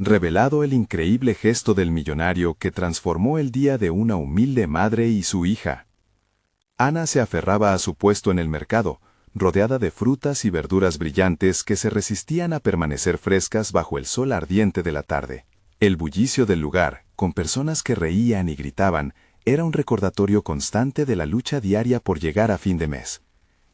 revelado el increíble gesto del millonario que transformó el día de una humilde madre y su hija. Ana se aferraba a su puesto en el mercado, rodeada de frutas y verduras brillantes que se resistían a permanecer frescas bajo el sol ardiente de la tarde. El bullicio del lugar, con personas que reían y gritaban, era un recordatorio constante de la lucha diaria por llegar a fin de mes.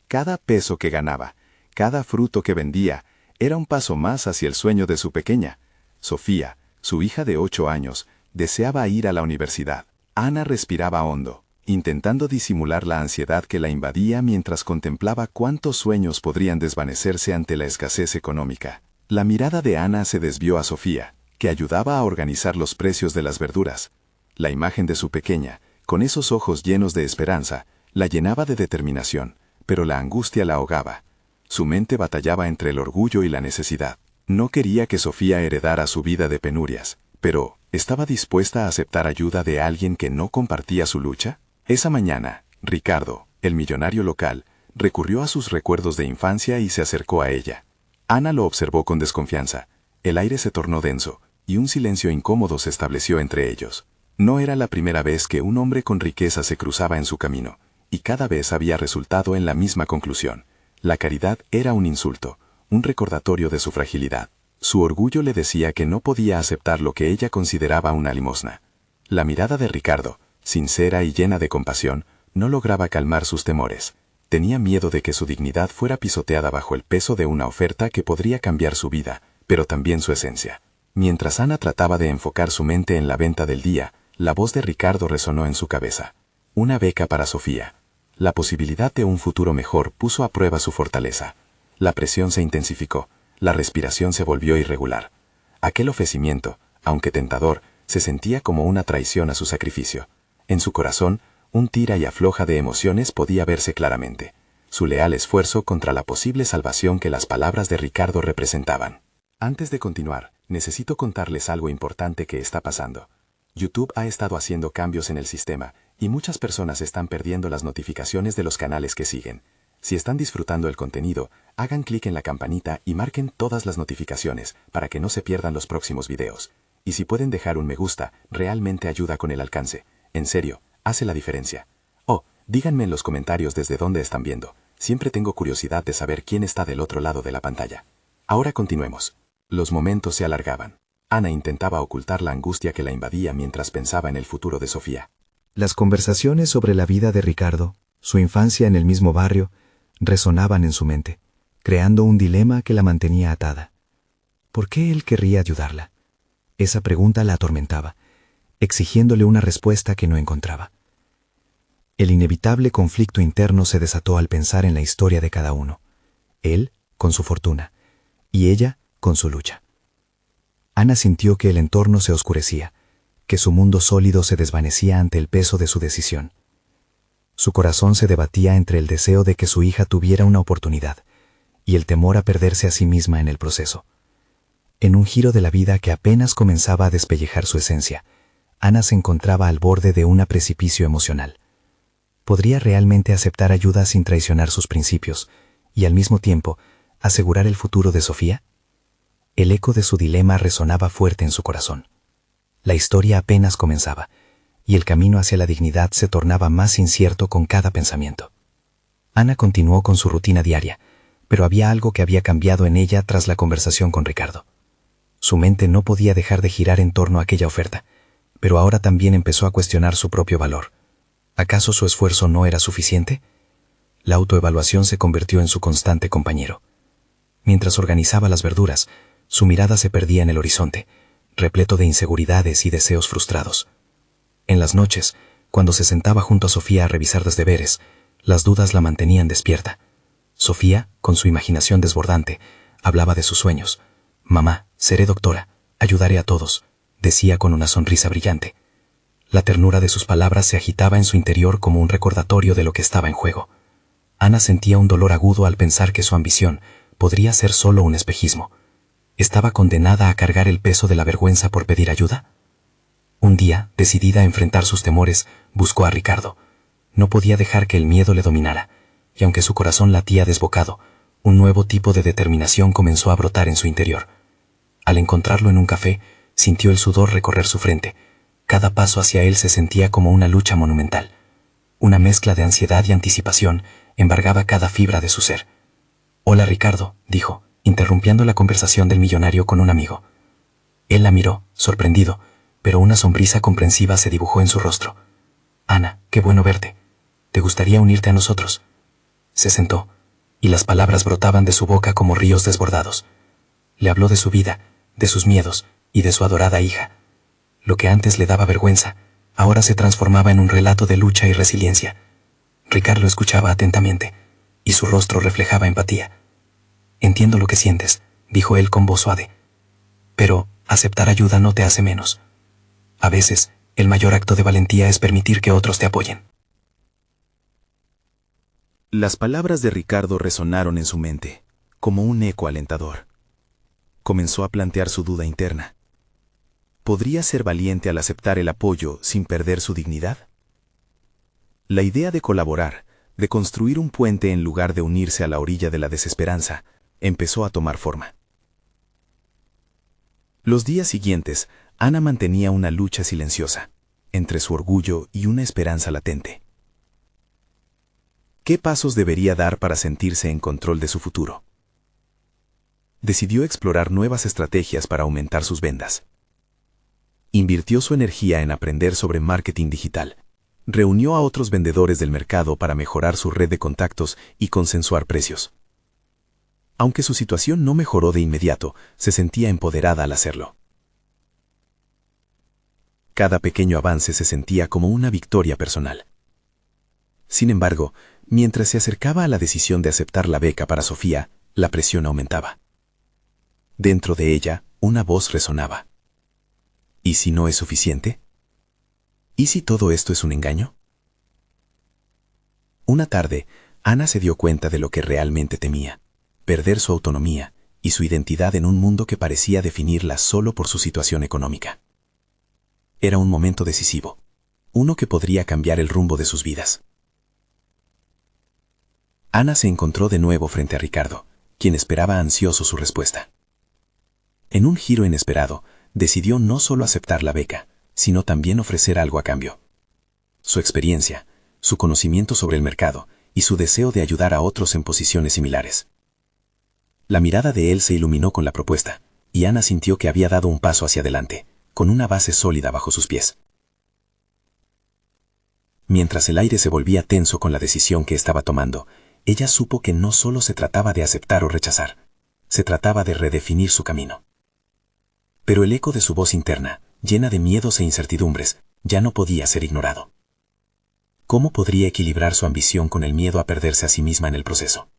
Cada peso que ganaba, cada fruto que vendía, era un paso más hacia el sueño de su pequeña. Sofía, su hija de 8 años, deseaba ir a la universidad. Ana respiraba hondo, intentando disimular la ansiedad que la invadía mientras contemplaba cuántos sueños podrían desvanecerse ante la escasez económica. La mirada de Ana se desvió a Sofía, que ayudaba a organizar los precios de las verduras. La imagen de su pequeña, con esos ojos llenos de esperanza, la llenaba de determinación, pero la angustia la ahogaba. Su mente batallaba entre el orgullo y la necesidad. No quería que Sofía heredara su vida de penurias, pero ¿estaba dispuesta a aceptar ayuda de alguien que no compartía su lucha? Esa mañana, Ricardo, el millonario local, recurrió a sus recuerdos de infancia y se acercó a ella. Ana lo observó con desconfianza. El aire se tornó denso, y un silencio incómodo se estableció entre ellos. No era la primera vez que un hombre con riqueza se cruzaba en su camino, y cada vez había resultado en la misma conclusión. La caridad era un insulto, un recordatorio de su fragilidad. Su orgullo le decía que no podía aceptar lo que ella consideraba una limosna. La mirada de Ricardo, sincera y llena de compasión, no lograba calmar sus temores. Tenía miedo de que su dignidad fuera pisoteada bajo el peso de una oferta que podría cambiar su vida, pero también su esencia. Mientras Ana trataba de enfocar su mente en la venta del día, la voz de Ricardo resonó en su cabeza. Una beca para Sofía. La posibilidad de un futuro mejor puso a prueba su fortaleza. La presión se intensificó, la respiración se volvió irregular. Aquel ofrecimiento, aunque tentador, se sentía como una traición a su sacrificio. En su corazón, un tira y afloja de emociones podía verse claramente. Su leal esfuerzo contra la posible salvación que las palabras de Ricardo representaban. Antes de continuar, necesito contarles algo importante que está pasando. YouTube ha estado haciendo cambios en el sistema y muchas personas están perdiendo las notificaciones de los canales que siguen. Si están disfrutando el contenido, hagan clic en la campanita y marquen todas las notificaciones para que no se pierdan los próximos videos. Y si pueden dejar un me gusta, realmente ayuda con el alcance. En serio, hace la diferencia. Oh, díganme en los comentarios desde dónde están viendo. Siempre tengo curiosidad de saber quién está del otro lado de la pantalla. Ahora continuemos. Los momentos se alargaban. Ana intentaba ocultar la angustia que la invadía mientras pensaba en el futuro de Sofía. Las conversaciones sobre la vida de Ricardo, su infancia en el mismo barrio, resonaban en su mente, creando un dilema que la mantenía atada. ¿Por qué él querría ayudarla? Esa pregunta la atormentaba, exigiéndole una respuesta que no encontraba. El inevitable conflicto interno se desató al pensar en la historia de cada uno. Él, con su fortuna, y ella, con su lucha. Ana sintió que el entorno se oscurecía, que su mundo sólido se desvanecía ante el peso de su decisión. Su corazón se debatía entre el deseo de que su hija tuviera una oportunidad y el temor a perderse a sí misma en el proceso. En un giro de la vida que apenas comenzaba a despellejar su esencia, Ana se encontraba al borde de un precipicio emocional. ¿Podría realmente aceptar ayuda sin traicionar sus principios y al mismo tiempo asegurar el futuro de Sofía? El eco de su dilema resonaba fuerte en su corazón. La historia apenas comenzaba, y el camino hacia la dignidad se tornaba más incierto con cada pensamiento. Ana continuó con su rutina diaria, pero había algo que había cambiado en ella tras la conversación con Ricardo. Su mente no podía dejar de girar en torno a aquella oferta, pero ahora también empezó a cuestionar su propio valor. ¿Acaso su esfuerzo no era suficiente? La autoevaluación se convirtió en su constante compañero. Mientras organizaba las verduras, su mirada se perdía en el horizonte, repleto de inseguridades y deseos frustrados. En las noches, cuando se sentaba junto a Sofía a revisar los deberes, las dudas la mantenían despierta. Sofía, con su imaginación desbordante, hablaba de sus sueños. «Mamá, seré doctora, ayudaré a todos», decía con una sonrisa brillante. La ternura de sus palabras se agitaba en su interior como un recordatorio de lo que estaba en juego. Ana sentía un dolor agudo al pensar que su ambición podría ser solo un espejismo. ¿Estaba condenada a cargar el peso de la vergüenza por pedir ayuda? Un día, decidida a enfrentar sus temores, buscó a Ricardo. No podía dejar que el miedo le dominara, y aunque su corazón latía desbocado, un nuevo tipo de determinación comenzó a brotar en su interior. Al encontrarlo en un café, Sintió el sudor recorrer su frente. Cada paso hacia él se sentía como una lucha monumental. Una mezcla de ansiedad y anticipación embargaba cada fibra de su ser. «Hola, Ricardo», dijo, interrumpiendo la conversación del millonario con un amigo. Él la miró, sorprendido, pero una sonrisa comprensiva se dibujó en su rostro. «Ana, qué bueno verte. ¿Te gustaría unirte a nosotros?» Se sentó, y las palabras brotaban de su boca como ríos desbordados. Le habló de su vida, de sus miedos y de su adorada hija. Lo que antes le daba vergüenza, ahora se transformaba en un relato de lucha y resiliencia. Ricardo escuchaba atentamente, y su rostro reflejaba empatía. «Entiendo lo que sientes», dijo él con voz suave. «Pero aceptar ayuda no te hace menos. A veces, el mayor acto de valentía es permitir que otros te apoyen». Las palabras de Ricardo resonaron en su mente, como un eco alentador. Comenzó a plantear su duda interna. ¿Podría ser valiente al aceptar el apoyo sin perder su dignidad? La idea de colaborar, de construir un puente en lugar de unirse a la orilla de la desesperanza, empezó a tomar forma. Los días siguientes, Ana mantenía una lucha silenciosa, entre su orgullo y una esperanza latente. ¿Qué pasos debería dar para sentirse en control de su futuro? Decidió explorar nuevas estrategias para aumentar sus ventas. Invirtió su energía en aprender sobre marketing digital. Reunió a otros vendedores del mercado para mejorar su red de contactos y consensuar precios. Aunque su situación no mejoró de inmediato, se sentía empoderada al hacerlo. Cada pequeño avance se sentía como una victoria personal. Sin embargo, mientras se acercaba a la decisión de aceptar la beca para Sofía, la presión aumentaba. Dentro de ella, una voz resonaba. ¿Y si no es suficiente? ¿Y si todo esto es un engaño? Una tarde, Ana se dio cuenta de lo que realmente temía: perder su autonomía y su identidad en un mundo que parecía definirla solo por su situación económica. Era un momento decisivo, uno que podría cambiar el rumbo de sus vidas. Ana se encontró de nuevo frente a Ricardo, quien esperaba ansioso su respuesta. En un giro inesperado, decidió no solo aceptar la beca, sino también ofrecer algo a cambio. Su experiencia, su conocimiento sobre el mercado y su deseo de ayudar a otros en posiciones similares. La mirada de él se iluminó con la propuesta, y Ana sintió que había dado un paso hacia adelante, con una base sólida bajo sus pies. Mientras el aire se volvía tenso con la decisión que estaba tomando, ella supo que no solo se trataba de aceptar o rechazar, se trataba de redefinir su camino. Pero el eco de su voz interna, llena de miedos e incertidumbres, ya no podía ser ignorado. ¿Cómo podría equilibrar su ambición con el miedo a perderse a sí misma en el proceso?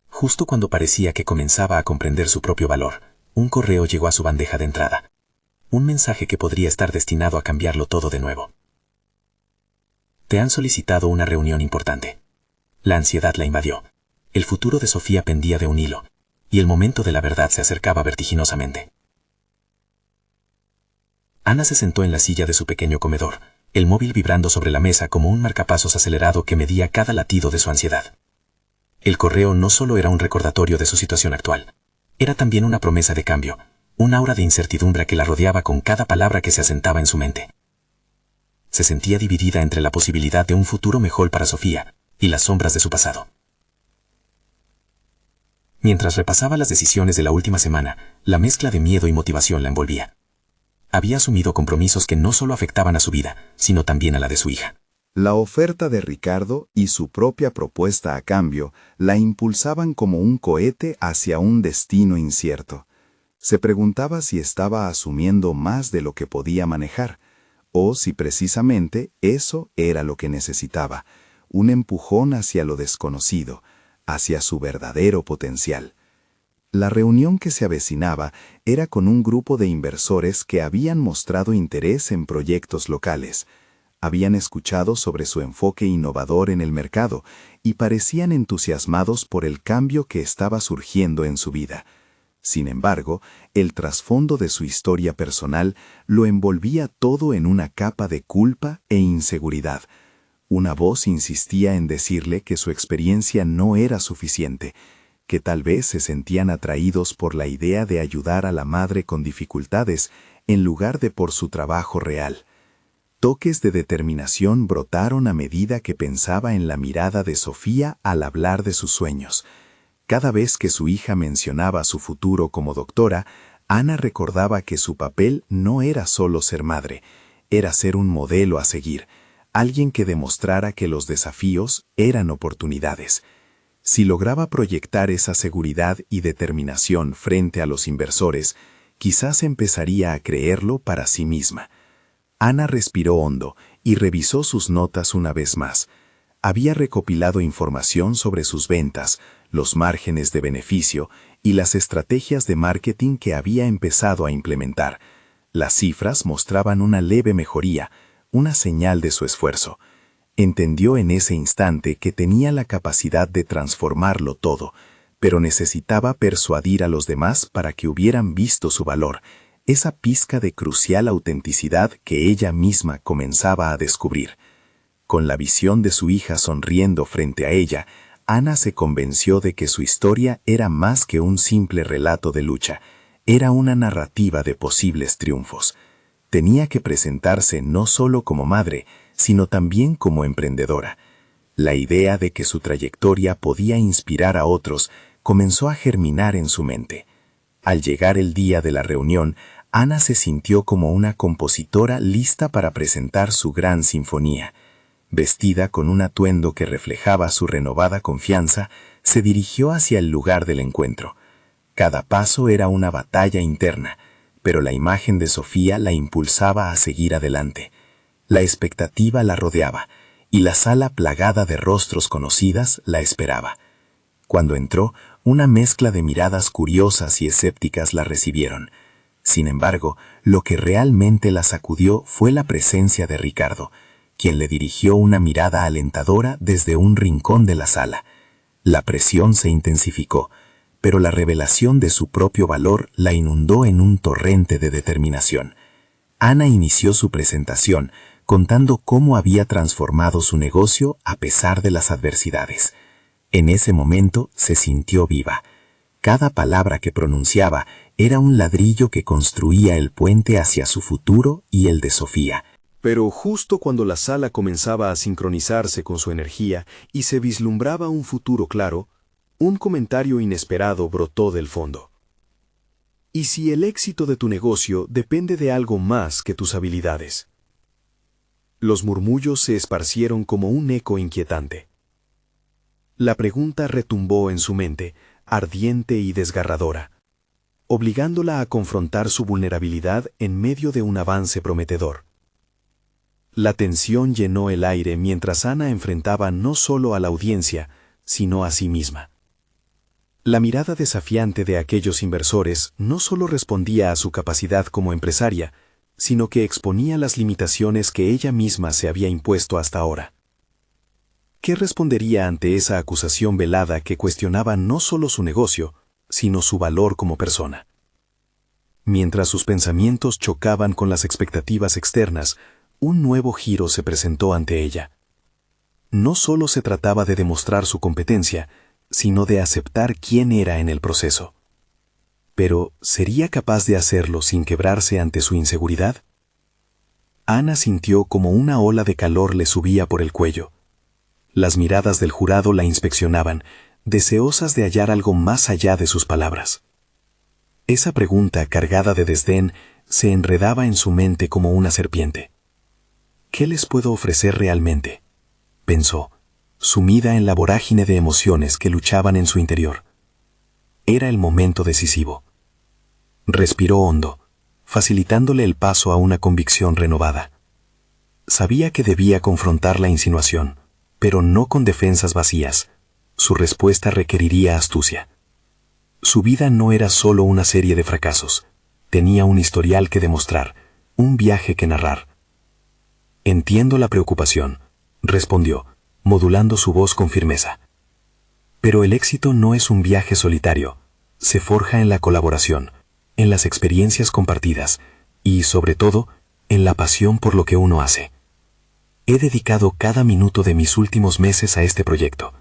Justo cuando parecía que comenzaba a comprender su propio valor, un correo llegó a su bandeja de entrada. Un mensaje que podría estar destinado a cambiarlo todo de nuevo. Te han solicitado una reunión importante. La ansiedad la invadió. El futuro de Sofía pendía de un hilo, y el momento de la verdad se acercaba vertiginosamente. Ana se sentó en la silla de su pequeño comedor, el móvil vibrando sobre la mesa como un marcapasos acelerado que medía cada latido de su ansiedad. El correo no solo era un recordatorio de su situación actual, era también una promesa de cambio, un aura de incertidumbre que la rodeaba con cada palabra que se asentaba en su mente. Se sentía dividida entre la posibilidad de un futuro mejor para Sofía y las sombras de su pasado. Mientras repasaba las decisiones de la última semana, la mezcla de miedo y motivación la envolvía. Había asumido compromisos que no solo afectaban a su vida, sino también a la de su hija. La oferta de Ricardo y su propia propuesta a cambio la impulsaban como un cohete hacia un destino incierto. Se preguntaba si estaba asumiendo más de lo que podía manejar, o si precisamente eso era lo que necesitaba, un empujón hacia lo desconocido, hacia su verdadero potencial. La reunión que se avecinaba era con un grupo de inversores que habían mostrado interés en proyectos locales, habían escuchado sobre su enfoque innovador en el mercado y parecían entusiasmados por el cambio que estaba surgiendo en su vida. Sin embargo, el trasfondo de su historia personal lo envolvía todo en una capa de culpa e inseguridad. Una voz insistía en decirle que su experiencia no era suficiente, que tal vez se sentían atraídos por la idea de ayudar a la madre con dificultades en lugar de por su trabajo real. Toques de determinación brotaron a medida que pensaba en la mirada de Sofía al hablar de sus sueños. Cada vez que su hija mencionaba su futuro como doctora, Ana recordaba que su papel no era solo ser madre, era ser un modelo a seguir, alguien que demostrara que los desafíos eran oportunidades. Si lograba proyectar esa seguridad y determinación frente a los inversores, quizás empezaría a creerlo para sí misma. Ana respiró hondo y revisó sus notas una vez más. Había recopilado información sobre sus ventas, los márgenes de beneficio y las estrategias de marketing que había empezado a implementar. Las cifras mostraban una leve mejoría, una señal de su esfuerzo. Entendió en ese instante que tenía la capacidad de transformarlo todo, pero necesitaba persuadir a los demás para que hubieran visto su valor, esa pizca de crucial autenticidad que ella misma comenzaba a descubrir. Con la visión de su hija sonriendo frente a ella, Ana se convenció de que su historia era más que un simple relato de lucha, era una narrativa de posibles triunfos. Tenía que presentarse no solo como madre, sino también como emprendedora. La idea de que su trayectoria podía inspirar a otros comenzó a germinar en su mente. Al llegar el día de la reunión, Ana se sintió como una compositora lista para presentar su gran sinfonía. Vestida con un atuendo que reflejaba su renovada confianza, se dirigió hacia el lugar del encuentro. Cada paso era una batalla interna, pero la imagen de Sofía la impulsaba a seguir adelante. La expectativa la rodeaba, y la sala plagada de rostros conocidas la esperaba. Cuando entró, una mezcla de miradas curiosas y escépticas la recibieron. Sin embargo, lo que realmente la sacudió fue la presencia de Ricardo, quien le dirigió una mirada alentadora desde un rincón de la sala. La presión se intensificó, pero la revelación de su propio valor la inundó en un torrente de determinación. Ana inició su presentación contando cómo había transformado su negocio a pesar de las adversidades. En ese momento se sintió viva. Cada palabra que pronunciaba era un ladrillo que construía el puente hacia su futuro y el de Sofía. Pero justo cuando la sala comenzaba a sincronizarse con su energía y se vislumbraba un futuro claro, un comentario inesperado brotó del fondo. ¿Y si el éxito de tu negocio depende de algo más que tus habilidades? Los murmullos se esparcieron como un eco inquietante. La pregunta retumbó en su mente, ardiente y desgarradora, obligándola a confrontar su vulnerabilidad en medio de un avance prometedor. La tensión llenó el aire mientras Ana enfrentaba no solo a la audiencia, sino a sí misma. La mirada desafiante de aquellos inversores no solo respondía a su capacidad como empresaria, sino que exponía las limitaciones que ella misma se había impuesto hasta ahora. ¿Qué respondería ante esa acusación velada que cuestionaba no solo su negocio, sino su valor como persona? Mientras sus pensamientos chocaban con las expectativas externas, un nuevo giro se presentó ante ella. No solo se trataba de demostrar su competencia, sino de aceptar quién era en el proceso. Pero, ¿sería capaz de hacerlo sin quebrarse ante su inseguridad? Ana sintió como una ola de calor le subía por el cuello. Las miradas del jurado la inspeccionaban, deseosas de hallar algo más allá de sus palabras. Esa pregunta, cargada de desdén, se enredaba en su mente como una serpiente. ¿Qué les puedo ofrecer realmente?, pensó, sumida en la vorágine de emociones que luchaban en su interior. Era el momento decisivo. Respiró hondo, facilitándole el paso a una convicción renovada. Sabía que debía confrontar la insinuación, pero no con defensas vacías. Su respuesta requeriría astucia. Su vida no era solo una serie de fracasos. Tenía un historial que demostrar, un viaje que narrar. Entiendo la preocupación, respondió, modulando su voz con firmeza. Pero el éxito no es un viaje solitario. Se forja en la colaboración, en las experiencias compartidas y, sobre todo, en la pasión por lo que uno hace. He dedicado cada minuto de mis últimos meses a este proyecto.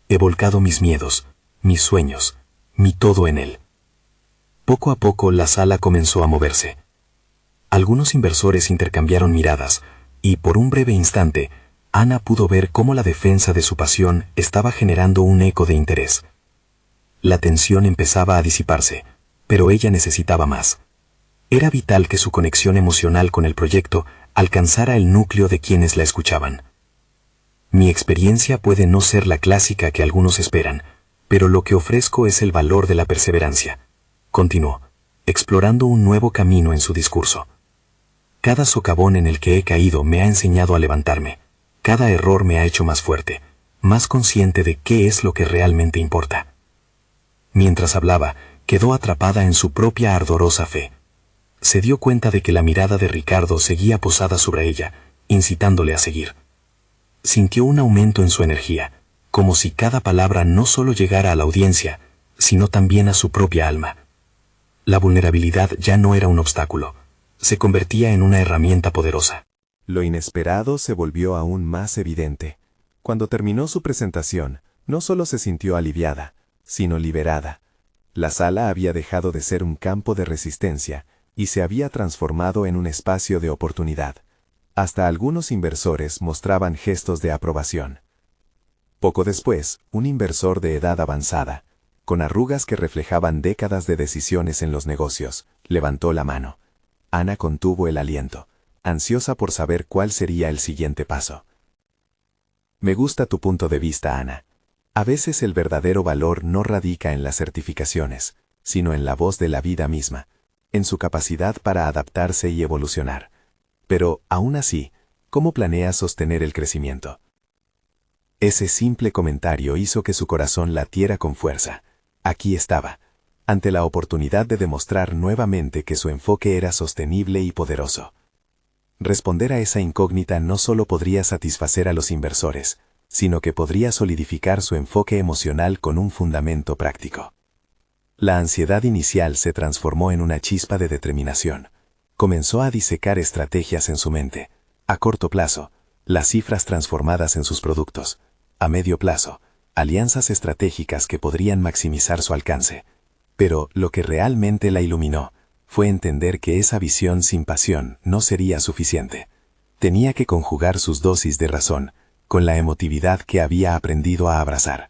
He volcado mis miedos, mis sueños, mi todo en él. Poco a poco la sala comenzó a moverse. Algunos inversores intercambiaron miradas, y por un breve instante, Ana pudo ver cómo la defensa de su pasión estaba generando un eco de interés. La tensión empezaba a disiparse, pero ella necesitaba más. Era vital que su conexión emocional con el proyecto alcanzara el núcleo de quienes la escuchaban. Mi experiencia puede no ser la clásica que algunos esperan, pero lo que ofrezco es el valor de la perseverancia, continuó, explorando un nuevo camino en su discurso. Cada socavón en el que he caído me ha enseñado a levantarme. Cada error me ha hecho más fuerte, más consciente de qué es lo que realmente importa. Mientras hablaba, quedó atrapada en su propia ardorosa fe. Se dio cuenta de que la mirada de Ricardo seguía posada sobre ella, incitándole a seguir. Sintió un aumento en su energía, como si cada palabra no solo llegara a la audiencia, sino también a su propia alma. La vulnerabilidad ya no era un obstáculo, se convertía en una herramienta poderosa. Lo inesperado se volvió aún más evidente. Cuando terminó su presentación, no solo se sintió aliviada, sino liberada. La sala había dejado de ser un campo de resistencia y se había transformado en un espacio de oportunidad. Hasta algunos inversores mostraban gestos de aprobación. Poco después, un inversor de edad avanzada, con arrugas que reflejaban décadas de decisiones en los negocios, levantó la mano. Ana contuvo el aliento, ansiosa por saber cuál sería el siguiente paso. Me gusta tu punto de vista, Ana. A veces el verdadero valor no radica en las certificaciones, sino en la voz de la vida misma, en su capacidad para adaptarse y evolucionar. Pero, aún así, ¿cómo planeas sostener el crecimiento? Ese simple comentario hizo que su corazón latiera con fuerza. Aquí estaba, ante la oportunidad de demostrar nuevamente que su enfoque era sostenible y poderoso. Responder a esa incógnita no solo podría satisfacer a los inversores, sino que podría solidificar su enfoque emocional con un fundamento práctico. La ansiedad inicial se transformó en una chispa de determinación. Comenzó a disecar estrategias en su mente. A corto plazo, las cifras transformadas en sus productos. A medio plazo, alianzas estratégicas que podrían maximizar su alcance. Pero lo que realmente la iluminó fue entender que esa visión sin pasión no sería suficiente. Tenía que conjugar sus dosis de razón con la emotividad que había aprendido a abrazar.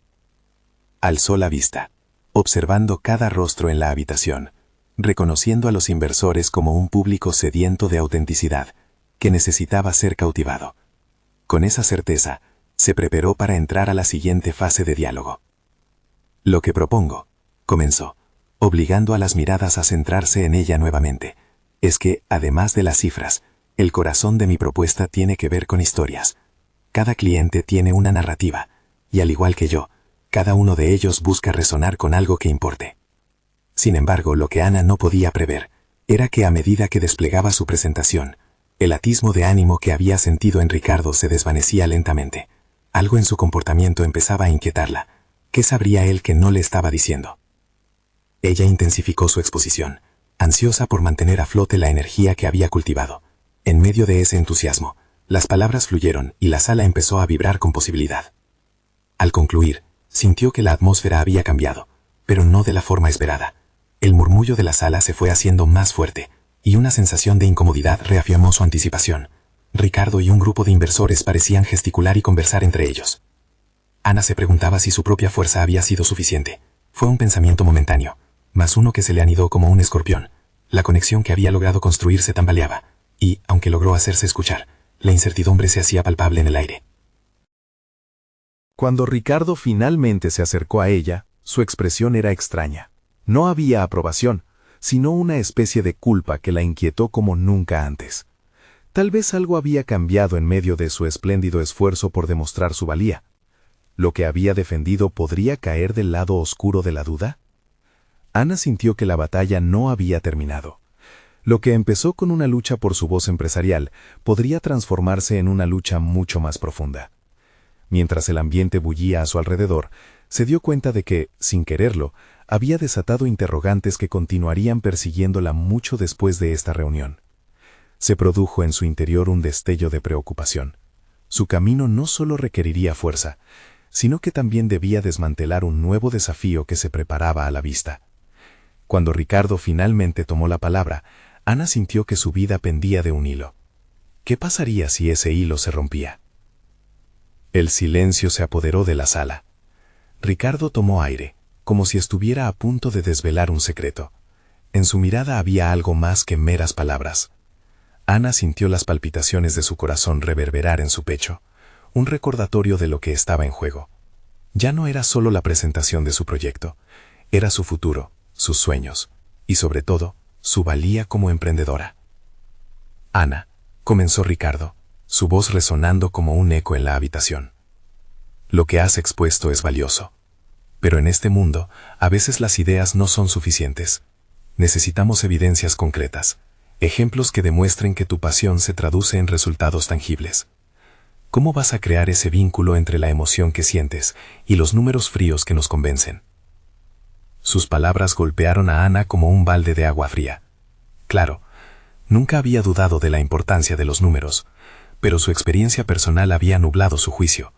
Alzó la vista, observando cada rostro en la habitación, reconociendo a los inversores como un público sediento de autenticidad, que necesitaba ser cautivado. Con esa certeza, se preparó para entrar a la siguiente fase de diálogo. Lo que propongo, comenzó, obligando a las miradas a centrarse en ella nuevamente, es que, además de las cifras, el corazón de mi propuesta tiene que ver con historias. Cada cliente tiene una narrativa, y al igual que yo, cada uno de ellos busca resonar con algo que importe. Sin embargo, lo que Ana no podía prever era que a medida que desplegaba su presentación, el atismo de ánimo que había sentido en Ricardo se desvanecía lentamente. Algo en su comportamiento empezaba a inquietarla. ¿Qué sabría él que no le estaba diciendo? Ella intensificó su exposición, ansiosa por mantener a flote la energía que había cultivado. En medio de ese entusiasmo, las palabras fluyeron y la sala empezó a vibrar con posibilidad. Al concluir, sintió que la atmósfera había cambiado, pero no de la forma esperada. El murmullo de la sala se fue haciendo más fuerte, y una sensación de incomodidad reafirmó su anticipación. Ricardo y un grupo de inversores parecían gesticular y conversar entre ellos. Ana se preguntaba si su propia fuerza había sido suficiente. Fue un pensamiento momentáneo, mas uno que se le anidó como un escorpión. La conexión que había logrado construir se tambaleaba, y, aunque logró hacerse escuchar, la incertidumbre se hacía palpable en el aire. Cuando Ricardo finalmente se acercó a ella, su expresión era extraña. No había aprobación, sino una especie de culpa que la inquietó como nunca antes. Tal vez algo había cambiado en medio de su espléndido esfuerzo por demostrar su valía. ¿Lo que había defendido podría caer del lado oscuro de la duda? Ana sintió que la batalla no había terminado. Lo que empezó con una lucha por su voz empresarial podría transformarse en una lucha mucho más profunda. Mientras el ambiente bullía a su alrededor, se dio cuenta de que, sin quererlo, había desatado interrogantes que continuarían persiguiéndola mucho después de esta reunión. Se produjo en su interior un destello de preocupación. Su camino no solo requeriría fuerza, sino que también debía desmantelar un nuevo desafío que se preparaba a la vista. Cuando Ricardo finalmente tomó la palabra, Ana sintió que su vida pendía de un hilo. ¿Qué pasaría si ese hilo se rompía? El silencio se apoderó de la sala. Ricardo tomó aire, como si estuviera a punto de desvelar un secreto. En su mirada había algo más que meras palabras. Ana sintió las palpitaciones de su corazón reverberar en su pecho, un recordatorio de lo que estaba en juego. Ya no era solo la presentación de su proyecto, era su futuro, sus sueños, y sobre todo, su valía como emprendedora. Ana, comenzó Ricardo, su voz resonando como un eco en la habitación. Lo que has expuesto es valioso. Pero en este mundo, a veces las ideas no son suficientes. Necesitamos evidencias concretas, ejemplos que demuestren que tu pasión se traduce en resultados tangibles. ¿Cómo vas a crear ese vínculo entre la emoción que sientes y los números fríos que nos convencen? Sus palabras golpearon a Ana como un balde de agua fría. Claro, nunca había dudado de la importancia de los números, pero su experiencia personal había nublado su juicio.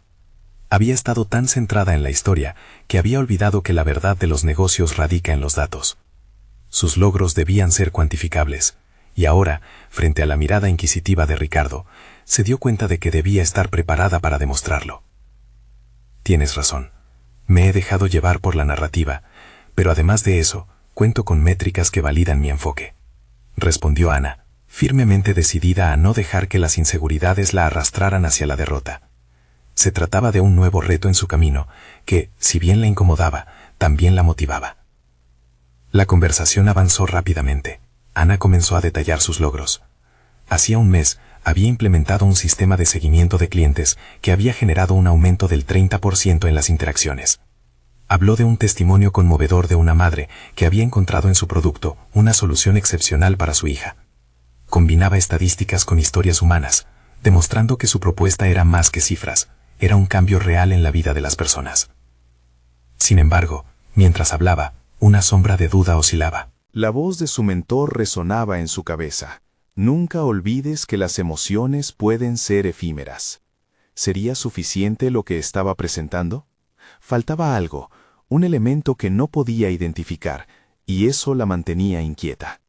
Había estado tan centrada en la historia que había olvidado que la verdad de los negocios radica en los datos. Sus logros debían ser cuantificables, y ahora, frente a la mirada inquisitiva de Ricardo, se dio cuenta de que debía estar preparada para demostrarlo. Tienes razón, me he dejado llevar por la narrativa, pero además de eso, cuento con métricas que validan mi enfoque, respondió Ana, firmemente decidida a no dejar que las inseguridades la arrastraran hacia la derrota. Se trataba de un nuevo reto en su camino, que, si bien la incomodaba, también la motivaba. La conversación avanzó rápidamente. Ana comenzó a detallar sus logros. Hacía un mes, había implementado un sistema de seguimiento de clientes que había generado un aumento del 30% en las interacciones. Habló de un testimonio conmovedor de una madre que había encontrado en su producto una solución excepcional para su hija. Combinaba estadísticas con historias humanas, demostrando que su propuesta era más que cifras, era un cambio real en la vida de las personas. Sin embargo, mientras hablaba, una sombra de duda oscilaba. La voz de su mentor resonaba en su cabeza. Nunca olvides que las emociones pueden ser efímeras. ¿Sería suficiente lo que estaba presentando? Faltaba algo, un elemento que no podía identificar, y eso la mantenía inquieta.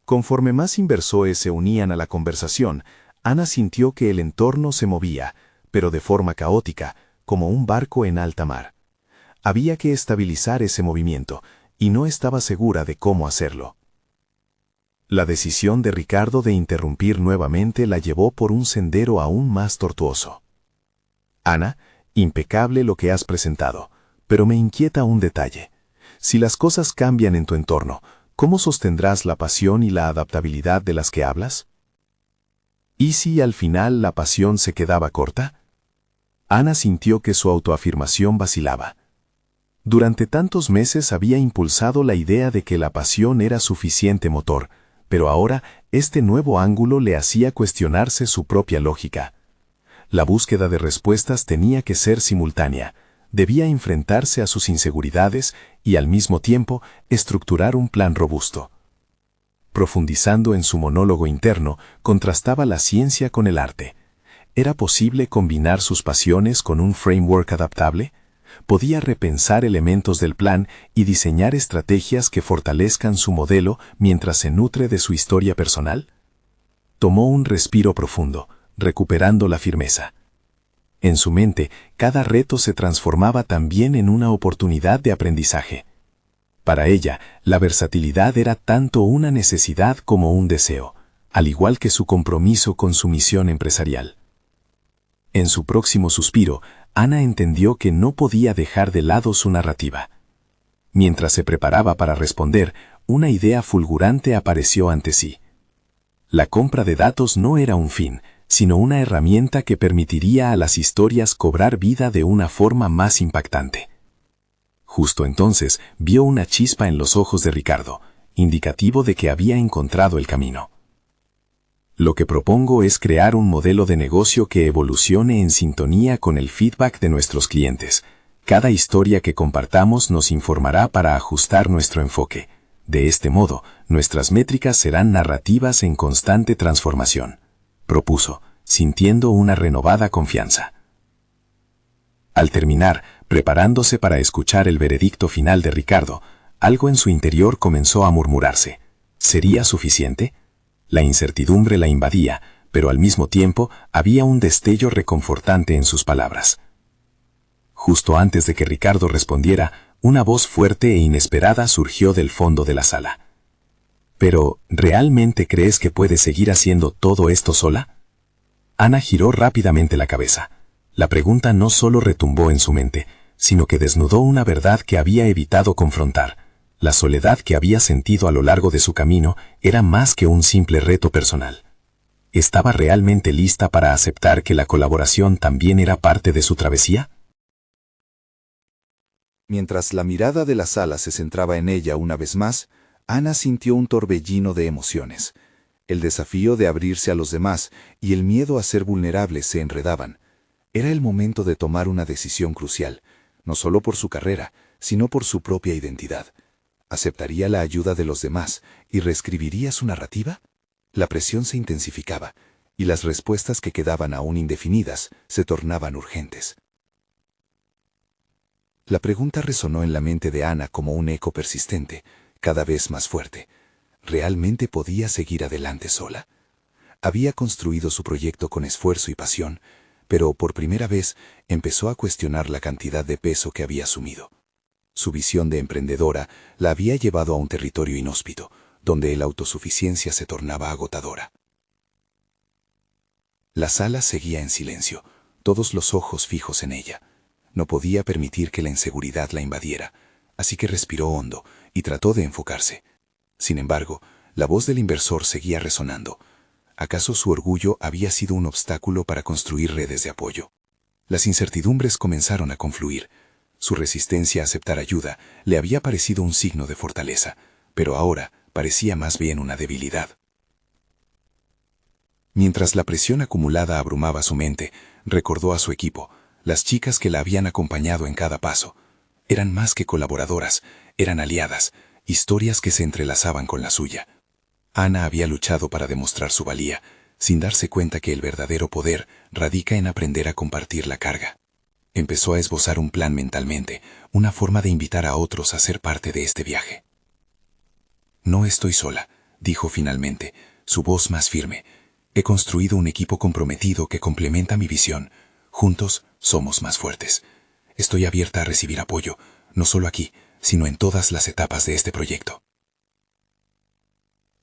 Conforme más inversores se unían a la conversación, Ana sintió que el entorno se movía, pero de forma caótica, como un barco en alta mar. Había que estabilizar ese movimiento, y no estaba segura de cómo hacerlo. La decisión de Ricardo de interrumpir nuevamente la llevó por un sendero aún más tortuoso. Ana, impecable lo que has presentado, pero me inquieta un detalle. Si las cosas cambian en tu entorno, ¿cómo sostendrás la pasión y la adaptabilidad de las que hablas? ¿Y si al final la pasión se quedaba corta? Ana sintió que su autoafirmación vacilaba. Durante tantos meses había impulsado la idea de que la pasión era suficiente motor, pero ahora este nuevo ángulo le hacía cuestionarse su propia lógica. La búsqueda de respuestas tenía que ser simultánea, debía enfrentarse a sus inseguridades y al mismo tiempo estructurar un plan robusto. Profundizando en su monólogo interno, contrastaba la ciencia con el arte. ¿Era posible combinar sus pasiones con un framework adaptable? ¿Podía repensar elementos del plan y diseñar estrategias que fortalezcan su modelo mientras se nutre de su historia personal? Tomó un respiro profundo, recuperando la firmeza. En su mente, cada reto se transformaba también en una oportunidad de aprendizaje. Para ella, la versatilidad era tanto una necesidad como un deseo, al igual que su compromiso con su misión empresarial. En su próximo suspiro, Ana entendió que no podía dejar de lado su narrativa. Mientras se preparaba para responder, una idea fulgurante apareció ante sí. La compra de datos no era un fin, sino una herramienta que permitiría a las historias cobrar vida de una forma más impactante. Justo entonces vio una chispa en los ojos de Ricardo, indicativo de que había encontrado el camino. Lo que propongo es crear un modelo de negocio que evolucione en sintonía con el feedback de nuestros clientes. Cada historia que compartamos nos informará para ajustar nuestro enfoque. De este modo, nuestras métricas serán narrativas en constante transformación, propuso, sintiendo una renovada confianza. Al terminar, preparándose para escuchar el veredicto final de Ricardo, algo en su interior comenzó a murmurarse. ¿Sería suficiente? La incertidumbre la invadía, pero al mismo tiempo había un destello reconfortante en sus palabras. Justo antes de que Ricardo respondiera, una voz fuerte e inesperada surgió del fondo de la sala. «¿Pero realmente crees que puedes seguir haciendo todo esto sola?» Ana giró rápidamente la cabeza. La pregunta no solo retumbó en su mente, sino que desnudó una verdad que había evitado confrontar. La soledad que había sentido a lo largo de su camino era más que un simple reto personal. ¿Estaba realmente lista para aceptar que la colaboración también era parte de su travesía? Mientras la mirada de la sala se centraba en ella una vez más, Ana sintió un torbellino de emociones. El desafío de abrirse a los demás y el miedo a ser vulnerable se enredaban. Era el momento de tomar una decisión crucial, no solo por su carrera, sino por su propia identidad. ¿Aceptaría la ayuda de los demás y reescribiría su narrativa? La presión se intensificaba, y las respuestas que quedaban aún indefinidas se tornaban urgentes. La pregunta resonó en la mente de Ana como un eco persistente, cada vez más fuerte. ¿Realmente podía seguir adelante sola? Había construido su proyecto con esfuerzo y pasión, pero por primera vez empezó a cuestionar la cantidad de peso que había asumido. Su visión de emprendedora la había llevado a un territorio inhóspito, donde la autosuficiencia se tornaba agotadora. La sala seguía en silencio, todos los ojos fijos en ella. No podía permitir que la inseguridad la invadiera, así que respiró hondo y trató de enfocarse. Sin embargo, la voz del inversor seguía resonando. ¿Acaso su orgullo había sido un obstáculo para construir redes de apoyo? Las incertidumbres comenzaron a confluir. Su resistencia a aceptar ayuda le había parecido un signo de fortaleza, pero ahora parecía más bien una debilidad. Mientras la presión acumulada abrumaba su mente, recordó a su equipo, las chicas que la habían acompañado en cada paso. Eran más que colaboradoras, eran aliadas, historias que se entrelazaban con la suya. Ana había luchado para demostrar su valía, sin darse cuenta que el verdadero poder radica en aprender a compartir la carga. Empezó a esbozar un plan mentalmente, una forma de invitar a otros a ser parte de este viaje. «No estoy sola», dijo finalmente, su voz más firme. «He construido un equipo comprometido que complementa mi visión. Juntos somos más fuertes. Estoy abierta a recibir apoyo, no solo aquí, sino en todas las etapas de este proyecto».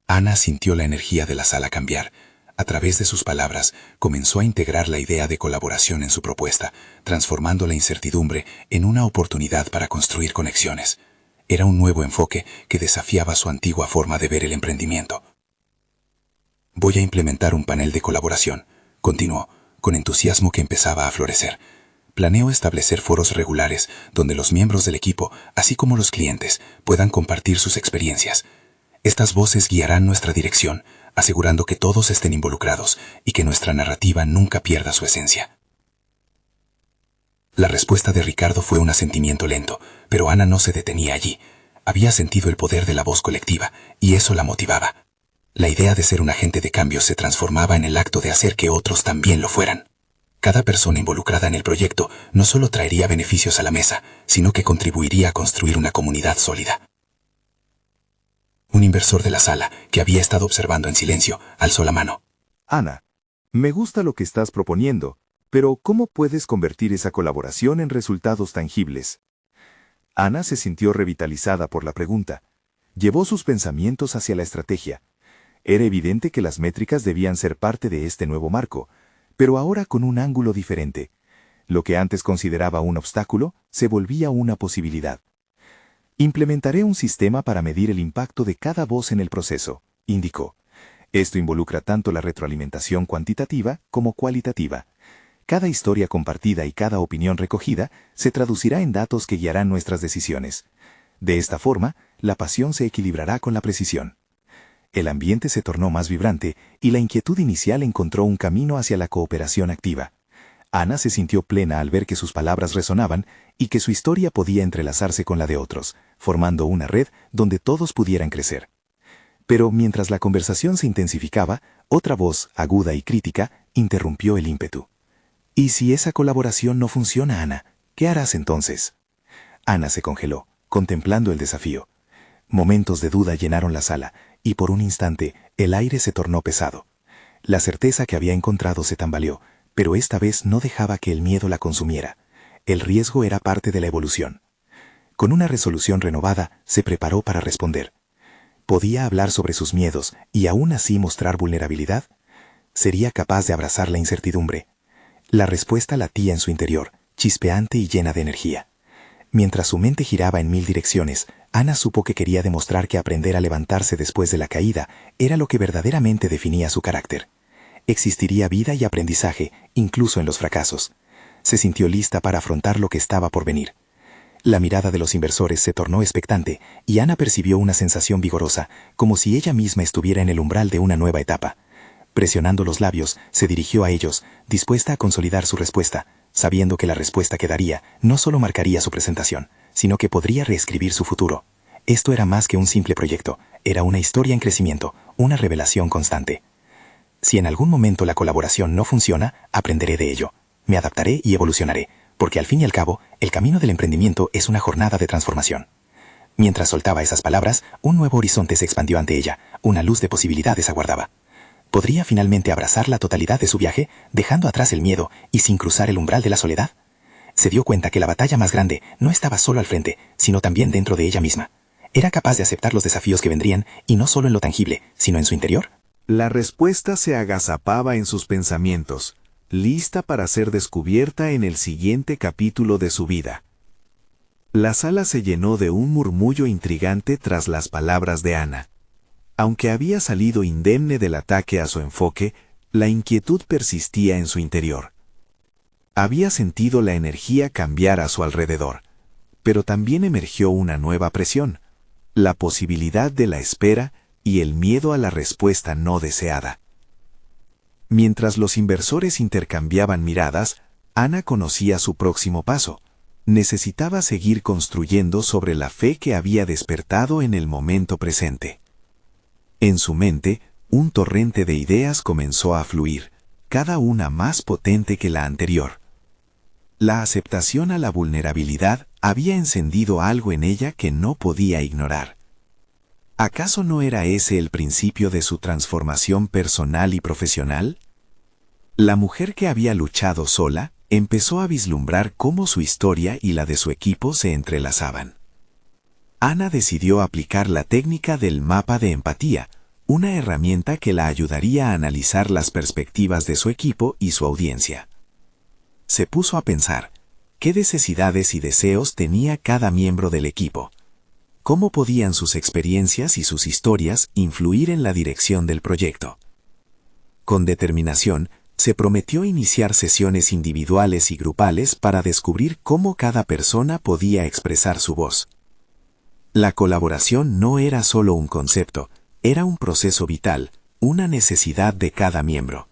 Ana sintió la energía de la sala cambiar. A través de sus palabras, comenzó a integrar la idea de colaboración en su propuesta, transformando la incertidumbre en una oportunidad para construir conexiones. Era un nuevo enfoque que desafiaba su antigua forma de ver el emprendimiento. «Voy a implementar un panel de colaboración», continuó, con entusiasmo que empezaba a florecer. «Planeo establecer foros regulares donde los miembros del equipo, así como los clientes, puedan compartir sus experiencias. Estas voces guiarán nuestra dirección, asegurando que todos estén involucrados y que nuestra narrativa nunca pierda su esencia». La respuesta de Ricardo fue un asentimiento lento, pero Ana no se detenía allí. Había sentido el poder de la voz colectiva, y eso la motivaba. La idea de ser un agente de cambio se transformaba en el acto de hacer que otros también lo fueran. Cada persona involucrada en el proyecto no solo traería beneficios a la mesa, sino que contribuiría a construir una comunidad sólida. Un inversor de la sala, que había estado observando en silencio, alzó la mano. «Ana, me gusta lo que estás proponiendo, pero ¿cómo puedes convertir esa colaboración en resultados tangibles?» Ana se sintió revitalizada por la pregunta. Llevó sus pensamientos hacia la estrategia. Era evidente que las métricas debían ser parte de este nuevo marco, pero ahora con un ángulo diferente. Lo que antes consideraba un obstáculo se volvía una posibilidad. «Implementaré un sistema para medir el impacto de cada voz en el proceso», indicó. «Esto involucra tanto la retroalimentación cuantitativa como cualitativa. Cada historia compartida y cada opinión recogida se traducirá en datos que guiarán nuestras decisiones. De esta forma, la pasión se equilibrará con la precisión». El ambiente se tornó más vibrante y la inquietud inicial encontró un camino hacia la cooperación activa. Ana se sintió plena al ver que sus palabras resonaban y que su historia podía entrelazarse con la de otros, formando una red donde todos pudieran crecer. Pero mientras la conversación se intensificaba, otra voz, aguda y crítica, interrumpió el ímpetu. «¿Y si esa colaboración no funciona, Ana? ¿Qué harás entonces? Ana se congeló, contemplando el desafío. Momentos de duda llenaron la sala, y por un instante el aire se tornó pesado. La certeza que había encontrado se tambaleó, pero esta vez no dejaba que el miedo la consumiera. El riesgo era parte de la evolución. Con una resolución renovada, se preparó para responder. ¿Podía hablar sobre sus miedos y aún así mostrar vulnerabilidad? ¿Sería capaz de abrazar la incertidumbre? La respuesta latía en su interior, chispeante y llena de energía. Mientras su mente giraba en 1000 direcciones, Ana supo que quería demostrar que aprender a levantarse después de la caída era lo que verdaderamente definía su carácter. Existiría vida y aprendizaje, incluso en los fracasos. Se sintió lista para afrontar lo que estaba por venir. La mirada de los inversores se tornó expectante y Ana percibió una sensación vigorosa, como si ella misma estuviera en el umbral de una nueva etapa. Presionando los labios, se dirigió a ellos, dispuesta a consolidar su respuesta, sabiendo que la respuesta que daría no solo marcaría su presentación, sino que podría reescribir su futuro. Esto era más que un simple proyecto, era una historia en crecimiento, una revelación constante. Si en algún momento la colaboración no funciona, aprenderé de ello. Me adaptaré y evolucionaré, porque al fin y al cabo, el camino del emprendimiento es una jornada de transformación. Mientras soltaba esas palabras, un nuevo horizonte se expandió ante ella, una luz de posibilidades aguardaba. ¿Podría finalmente abrazar la totalidad de su viaje, dejando atrás el miedo y sin cruzar el umbral de la soledad? Se dio cuenta que la batalla más grande no estaba solo al frente, sino también dentro de ella misma. ¿Era capaz de aceptar los desafíos que vendrían, y no solo en lo tangible, sino en su interior? La respuesta se agazapaba en sus pensamientos, lista para ser descubierta en el siguiente capítulo de su vida. La sala se llenó de un murmullo intrigante tras las palabras de Ana. Aunque había salido indemne del ataque a su enfoque, la inquietud persistía en su interior. Había sentido la energía cambiar a su alrededor, pero también emergió una nueva presión, la posibilidad de la espera y el miedo a la respuesta no deseada. Mientras los inversores intercambiaban miradas, Ana conocía su próximo paso. Necesitaba seguir construyendo sobre la fe que había despertado en el momento presente. En su mente, un torrente de ideas comenzó a fluir, cada una más potente que la anterior. La aceptación a la vulnerabilidad había encendido algo en ella que no podía ignorar. ¿Acaso no era ese el principio de su transformación personal y profesional? La mujer que había luchado sola empezó a vislumbrar cómo su historia y la de su equipo se entrelazaban. Ana decidió aplicar la técnica del mapa de empatía, una herramienta que la ayudaría a analizar las perspectivas de su equipo y su audiencia. Se puso a pensar, ¿qué necesidades y deseos tenía cada miembro del equipo? ¿Cómo podían sus experiencias y sus historias influir en la dirección del proyecto? Con determinación, se prometió iniciar sesiones individuales y grupales para descubrir cómo cada persona podía expresar su voz. La colaboración no era solo un concepto, era un proceso vital, una necesidad de cada miembro.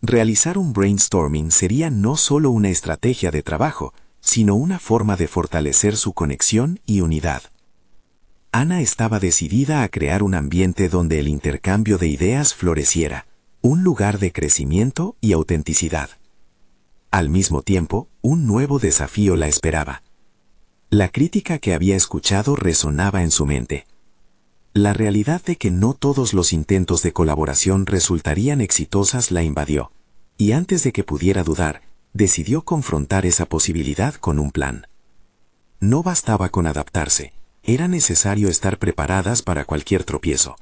Realizar un brainstorming sería no solo una estrategia de trabajo, sino una forma de fortalecer su conexión y unidad. Ana estaba decidida a crear un ambiente donde el intercambio de ideas floreciera, un lugar de crecimiento y autenticidad. Al mismo tiempo, un nuevo desafío la esperaba. La crítica que había escuchado resonaba en su mente. La realidad de que no todos los intentos de colaboración resultarían exitosas la invadió, y antes de que pudiera dudar, decidió confrontar esa posibilidad con un plan. No bastaba con adaptarse, era necesario estar preparadas para cualquier tropiezo.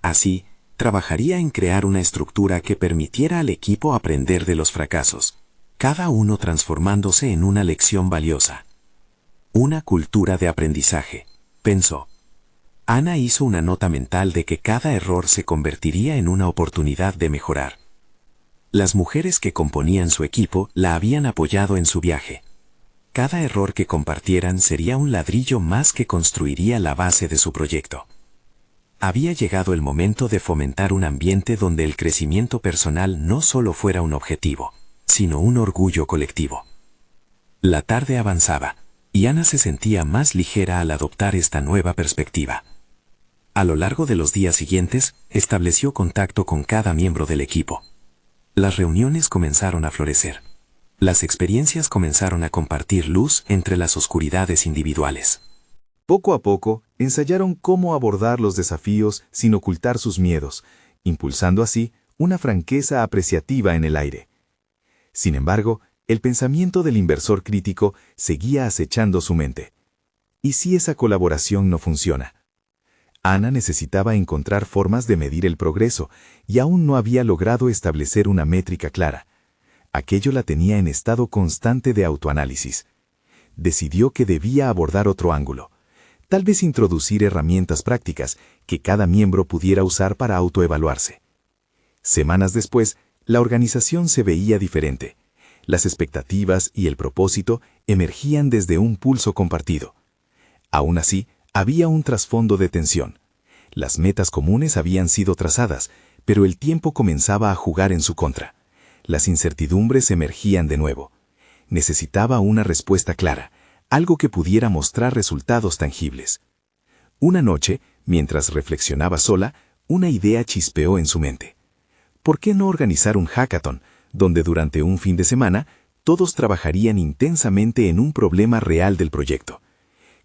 Así, trabajaría en crear una estructura que permitiera al equipo aprender de los fracasos, cada uno transformándose en una lección valiosa. Una cultura de aprendizaje, pensó. Ana hizo una nota mental de que cada error se convertiría en una oportunidad de mejorar. Las mujeres que componían su equipo la habían apoyado en su viaje. Cada error que compartieran sería un ladrillo más que construiría la base de su proyecto. Había llegado el momento de fomentar un ambiente donde el crecimiento personal no solo fuera un objetivo, sino un orgullo colectivo. La tarde avanzaba, y Ana se sentía más ligera al adoptar esta nueva perspectiva. A lo largo de los días siguientes, estableció contacto con cada miembro del equipo. Las reuniones comenzaron a florecer. Las experiencias comenzaron a compartir luz entre las oscuridades individuales. Poco a poco, ensayaron cómo abordar los desafíos sin ocultar sus miedos, impulsando así una franqueza apreciativa en el aire. Sin embargo, el pensamiento del inversor crítico seguía acechando su mente. ¿Y si esa colaboración no funciona? Ana necesitaba encontrar formas de medir el progreso y aún no había logrado establecer una métrica clara. Aquello la tenía en estado constante de autoanálisis. Decidió que debía abordar otro ángulo. Tal vez introducir herramientas prácticas que cada miembro pudiera usar para autoevaluarse. Semanas después, la organización se veía diferente. Las expectativas y el propósito emergían desde un pulso compartido. Aún así, había un trasfondo de tensión. Las metas comunes habían sido trazadas, pero el tiempo comenzaba a jugar en su contra. Las incertidumbres emergían de nuevo. Necesitaba una respuesta clara, algo que pudiera mostrar resultados tangibles. Una noche, mientras reflexionaba sola, una idea chispeó en su mente. ¿Por qué no organizar un hackathon, donde durante un fin de semana todos trabajarían intensamente en un problema real del proyecto?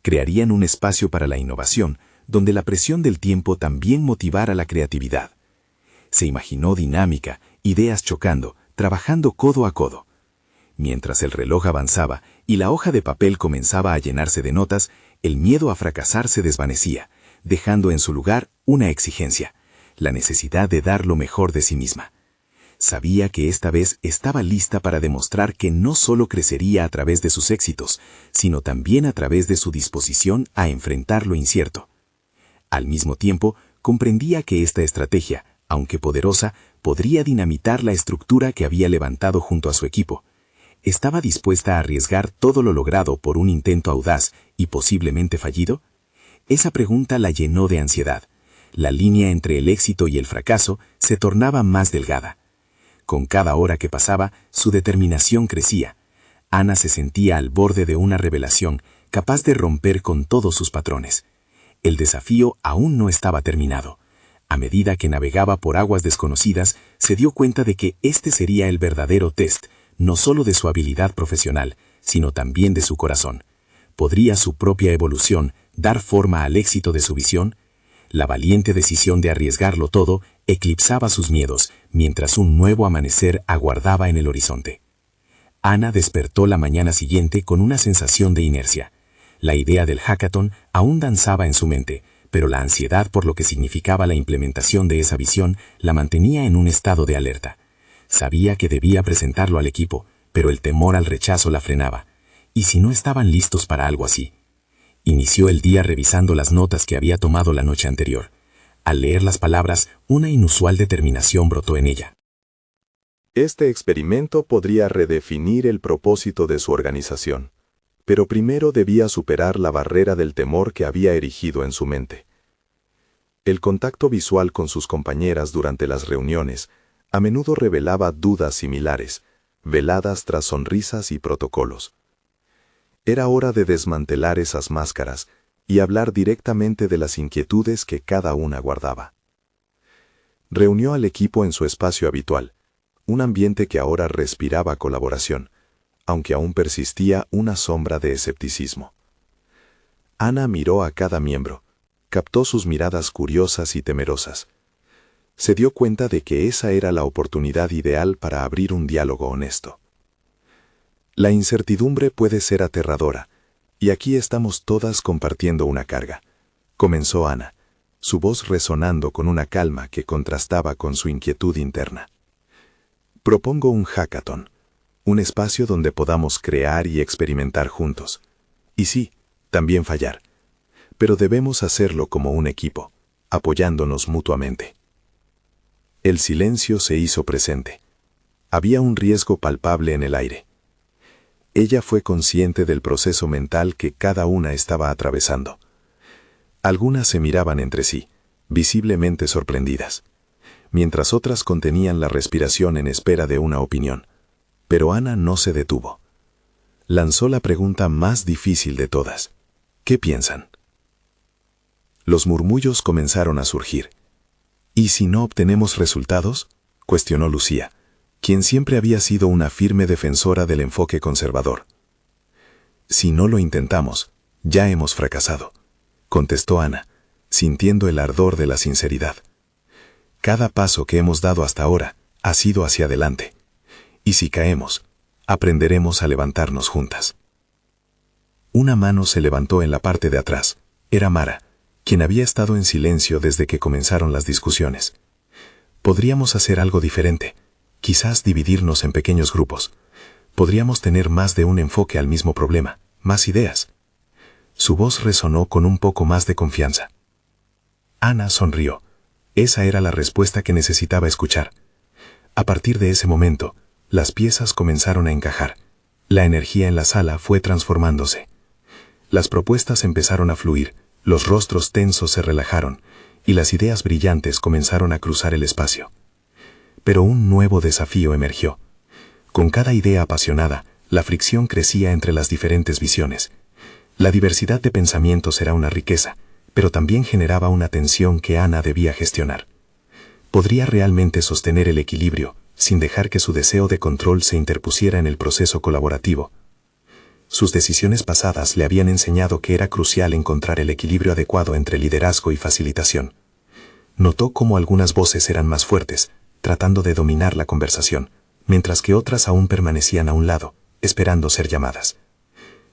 Crearían un espacio para la innovación, donde la presión del tiempo también motivara la creatividad. Se imaginó dinámica, ideas chocando, trabajando codo a codo. Mientras el reloj avanzaba y la hoja de papel comenzaba a llenarse de notas, el miedo a fracasar se desvanecía, dejando en su lugar una exigencia, la necesidad de dar lo mejor de sí misma. Sabía que esta vez estaba lista para demostrar que no solo crecería a través de sus éxitos, sino también a través de su disposición a enfrentar lo incierto. Al mismo tiempo, comprendía que esta estrategia, aunque poderosa, podría dinamitar la estructura que había levantado junto a su equipo. ¿Estaba dispuesta a arriesgar todo lo logrado por un intento audaz y posiblemente fallido? Esa pregunta la llenó de ansiedad. La línea entre el éxito y el fracaso se tornaba más delgada. Con cada hora que pasaba, su determinación crecía. Ana se sentía al borde de una revelación, capaz de romper con todos sus patrones. El desafío aún no estaba terminado. A medida que navegaba por aguas desconocidas, se dio cuenta de que este sería el verdadero test, no solo de su habilidad profesional, sino también de su corazón. ¿Podría su propia evolución dar forma al éxito de su visión? La valiente decisión de arriesgarlo todo eclipsaba sus miedos, mientras un nuevo amanecer aguardaba en el horizonte. Ana despertó la mañana siguiente con una sensación de inercia. La idea del hackathon aún danzaba en su mente, pero la ansiedad por lo que significaba la implementación de esa visión la mantenía en un estado de alerta. Sabía que debía presentarlo al equipo, pero el temor al rechazo la frenaba. ¿Y si no estaban listos para algo así? Inició el día revisando las notas que había tomado la noche anterior. Al leer las palabras, una inusual determinación brotó en ella. Este experimento podría redefinir el propósito de su organización, pero primero debía superar la barrera del temor que había erigido en su mente. El contacto visual con sus compañeras durante las reuniones a menudo revelaba dudas similares, veladas tras sonrisas y protocolos. Era hora de desmantelar esas máscaras y hablar directamente de las inquietudes que cada una guardaba. Reunió al equipo en su espacio habitual, un ambiente que ahora respiraba colaboración, aunque aún persistía una sombra de escepticismo. Ana miró a cada miembro, captó sus miradas curiosas y temerosas. Se dio cuenta de que esa era la oportunidad ideal para abrir un diálogo honesto. La incertidumbre puede ser aterradora, y aquí estamos todas compartiendo una carga, comenzó Ana, su voz resonando con una calma que contrastaba con su inquietud interna. Propongo un hackathon, un espacio donde podamos crear y experimentar juntos. Y sí, también fallar. Pero debemos hacerlo como un equipo, apoyándonos mutuamente. El silencio se hizo presente. Había un riesgo palpable en el aire. Ella fue consciente del proceso mental que cada una estaba atravesando. Algunas se miraban entre sí, visiblemente sorprendidas, mientras otras contenían la respiración en espera de una opinión. Pero Ana no se detuvo. Lanzó la pregunta más difícil de todas. ¿Qué piensan? Los murmullos comenzaron a surgir. ¿Y si no obtenemos resultados?, cuestionó Lucía, quien siempre había sido una firme defensora del enfoque conservador. Si no lo intentamos, ya hemos fracasado, contestó Ana, sintiendo el ardor de la sinceridad. Cada paso que hemos dado hasta ahora ha sido hacia adelante. Y si caemos, aprenderemos a levantarnos juntas. Una mano se levantó en la parte de atrás. Era Mara, quien había estado en silencio desde que comenzaron las discusiones. Podríamos hacer algo diferente, quizás dividirnos en pequeños grupos. Podríamos tener más de un enfoque al mismo problema, más ideas. Su voz resonó con un poco más de confianza. Ana sonrió. Esa era la respuesta que necesitaba escuchar. A partir de ese momento, las piezas comenzaron a encajar. La energía en la sala fue transformándose. Las propuestas empezaron a fluir, los rostros tensos se relajaron, y las ideas brillantes comenzaron a cruzar el espacio. Pero un nuevo desafío emergió. Con cada idea apasionada, la fricción crecía entre las diferentes visiones. La diversidad de pensamientos era una riqueza, pero también generaba una tensión que Ana debía gestionar. ¿Podría realmente sostener el equilibrio, sin dejar que su deseo de control se interpusiera en el proceso colaborativo? Sus decisiones pasadas le habían enseñado que era crucial encontrar el equilibrio adecuado entre liderazgo y facilitación. Notó cómo algunas voces eran más fuertes, tratando de dominar la conversación, mientras que otras aún permanecían a un lado, esperando ser llamadas.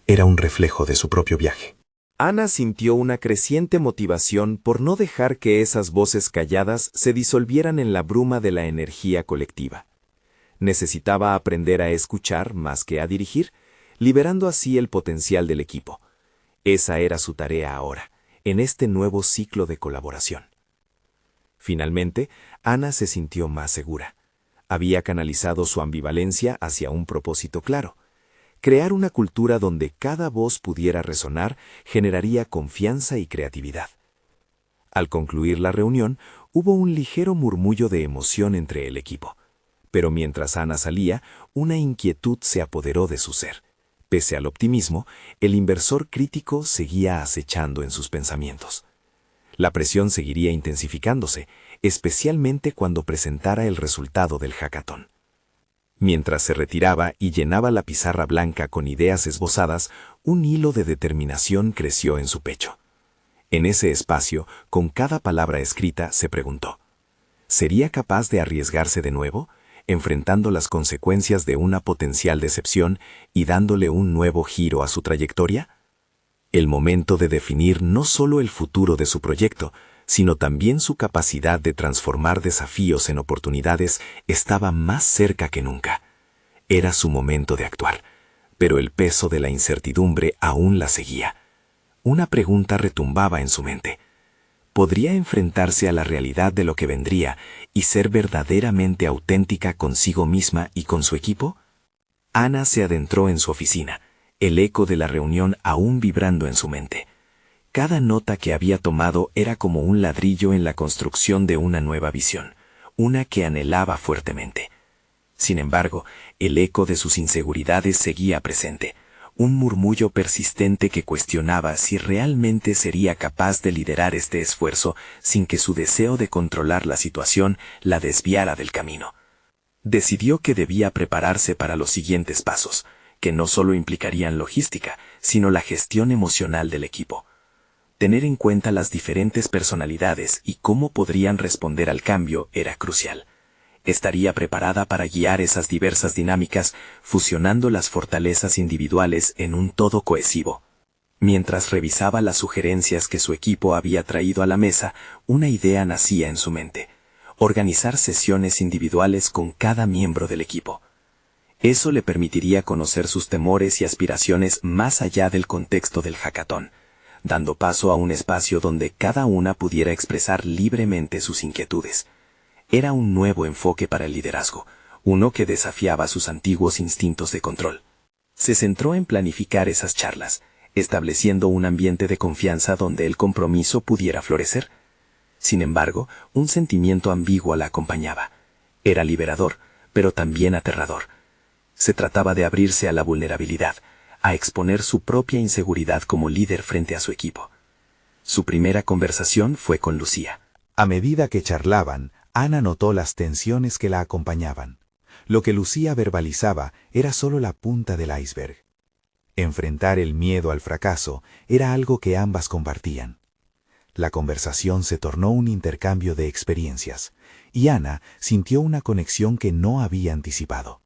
Era un reflejo de su propio viaje. Ana sintió una creciente motivación por no dejar que esas voces calladas se disolvieran en la bruma de la energía colectiva. Necesitaba aprender a escuchar más que a dirigir, liberando así el potencial del equipo. Esa era su tarea ahora, en este nuevo ciclo de colaboración. Finalmente, Ana se sintió más segura. Había canalizado su ambivalencia hacia un propósito claro. Crear una cultura donde cada voz pudiera resonar generaría confianza y creatividad. Al concluir la reunión, hubo un ligero murmullo de emoción entre el equipo. Pero mientras Ana salía, una inquietud se apoderó de su ser. Pese al optimismo, el inversor crítico seguía acechando en sus pensamientos. La presión seguiría intensificándose, especialmente cuando presentara el resultado del hackathon. Mientras se retiraba y llenaba la pizarra blanca con ideas esbozadas, un hilo de determinación creció en su pecho. En ese espacio, con cada palabra escrita, se preguntó: ¿sería capaz de arriesgarse de nuevo, enfrentando las consecuencias de una potencial decepción y dándole un nuevo giro a su trayectoria? El momento de definir no solo el futuro de su proyecto, sino también su capacidad de transformar desafíos en oportunidades estaba más cerca que nunca. Era su momento de actuar, pero el peso de la incertidumbre aún la seguía. Una pregunta retumbaba en su mente. ¿Podría enfrentarse a la realidad de lo que vendría y ser verdaderamente auténtica consigo misma y con su equipo? Ana se adentró en su oficina, el eco de la reunión aún vibrando en su mente. Cada nota que había tomado era como un ladrillo en la construcción de una nueva visión, una que anhelaba fuertemente. Sin embargo, el eco de sus inseguridades seguía presente, un murmullo persistente que cuestionaba si realmente sería capaz de liderar este esfuerzo sin que su deseo de controlar la situación la desviara del camino. Decidió que debía prepararse para los siguientes pasos, que no solo implicarían logística, sino la gestión emocional del equipo. Tener en cuenta las diferentes personalidades y cómo podrían responder al cambio era crucial. Estaría preparada para guiar esas diversas dinámicas, fusionando las fortalezas individuales en un todo cohesivo. Mientras revisaba las sugerencias que su equipo había traído a la mesa, una idea nacía en su mente: organizar sesiones individuales con cada miembro del equipo. Eso le permitiría conocer sus temores y aspiraciones más allá del contexto del hackathon, dando paso a un espacio donde cada una pudiera expresar libremente sus inquietudes. Era un nuevo enfoque para el liderazgo, uno que desafiaba sus antiguos instintos de control. Se centró en planificar esas charlas, estableciendo un ambiente de confianza donde el compromiso pudiera florecer. Sin embargo, un sentimiento ambiguo la acompañaba. Era liberador, pero también aterrador. Se trataba de abrirse a la vulnerabilidad, a exponer su propia inseguridad como líder frente a su equipo. Su primera conversación fue con Lucía. A medida que charlaban, Ana notó las tensiones que la acompañaban. Lo que Lucía verbalizaba era solo la punta del iceberg. Enfrentar el miedo al fracaso era algo que ambas compartían. La conversación se tornó un intercambio de experiencias, y Ana sintió una conexión que no había anticipado.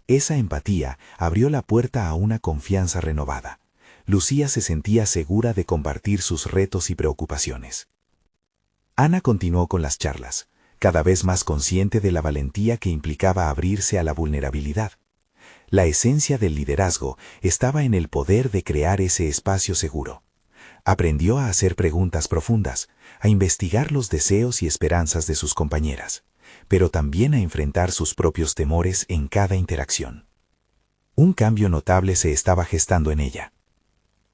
Esa empatía abrió la puerta a una confianza renovada. Lucía se sentía segura de compartir sus retos y preocupaciones. Ana continuó con las charlas, cada vez más consciente de la valentía que implicaba abrirse a la vulnerabilidad. La esencia del liderazgo estaba en el poder de crear ese espacio seguro. Aprendió a hacer preguntas profundas, a investigar los deseos y esperanzas de sus compañeras, pero también a enfrentar sus propios temores en cada interacción. Un cambio notable se estaba gestando en ella.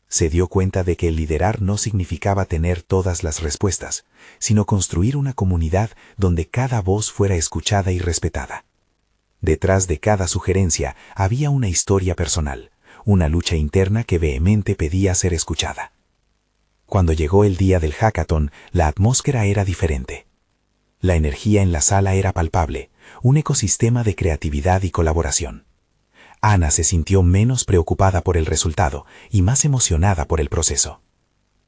Se dio cuenta de que el liderar no significaba tener todas las respuestas, sino construir una comunidad donde cada voz fuera escuchada y respetada. Detrás de cada sugerencia había una historia personal, una lucha interna que vehemente pedía ser escuchada. Cuando llegó el día del hackathon, la atmósfera era diferente. La energía en la sala era palpable, un ecosistema de creatividad y colaboración. Ana se sintió menos preocupada por el resultado y más emocionada por el proceso.